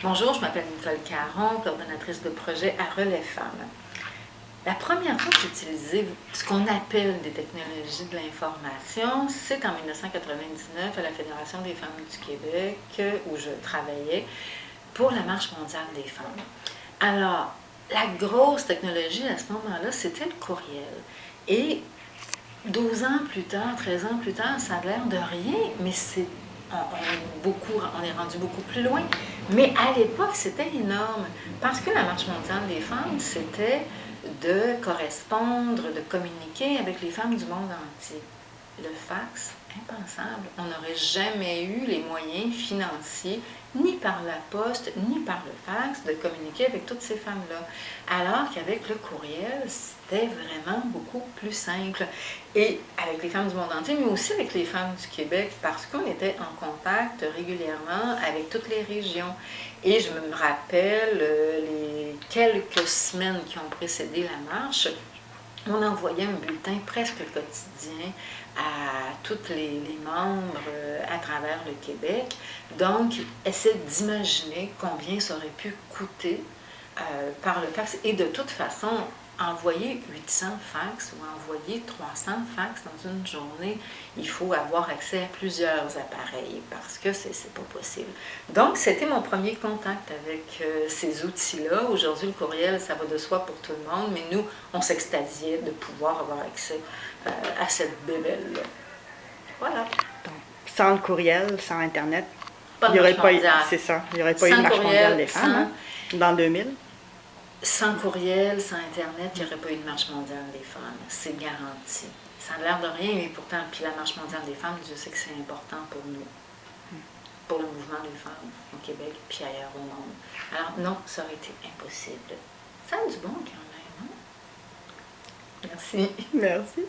Bonjour, je m'appelle Nicole Caron, coordonnatrice de projet à Relais Femmes. La première fois que j'ai utilisé ce qu'on appelle des technologies de l'information, c'est en 1999 à la Fédération des femmes du Québec, où je travaillais pour la Marche mondiale des femmes. Alors, la grosse technologie à ce moment-là, c'était le courriel. Et 12 ans plus tard, 13 ans plus tard, ça a l'air de rien, mais on est rendu beaucoup plus loin. Mais à l'époque, c'était énorme, parce que la Marche mondiale des femmes, c'était de correspondre, de communiquer avec les femmes du monde entier. Le fax, impensable. On n'aurait jamais eu les moyens financiers, ni par la poste, ni par le fax, de communiquer avec toutes ces femmes-là. Alors qu'avec le courriel, c'était vraiment beaucoup plus simple. Et avec les femmes du monde entier, mais aussi avec les femmes du Québec, parce qu'on était en contact régulièrement avec toutes les régions. Et je me rappelle les quelques semaines qui ont précédé la marche, on envoyait un bulletin presque quotidien à tous les membres à travers le Québec. Donc, essayer d'imaginer combien ça aurait pu coûter par le fax. Et de toute façon, envoyer 800 fax ou envoyer 300 fax dans une journée, il faut avoir accès à plusieurs appareils parce que c'est pas possible. Donc, c'était mon premier contact avec ces outils-là. Aujourd'hui, le courriel, ça va de soi pour tout le monde, mais nous, on s'extasiait de pouvoir avoir accès à cette bébelle-là. Voilà. Donc, sans le courriel, sans Internet, il n'y aurait pas eu, c'est ça, il n'y aurait pas eu de Marche mondiale des femmes dans 2000. Sans courriel, sans Internet, il n'y aurait pas eu de Marche mondiale des femmes. C'est garanti. Ça a l'air de rien, mais pourtant, puis la Marche mondiale des femmes, Dieu sait que c'est important pour nous, pour le mouvement des femmes au Québec, puis ailleurs au monde. Alors non, ça aurait été impossible. Ça a du bon quand même, hein? Merci. Merci.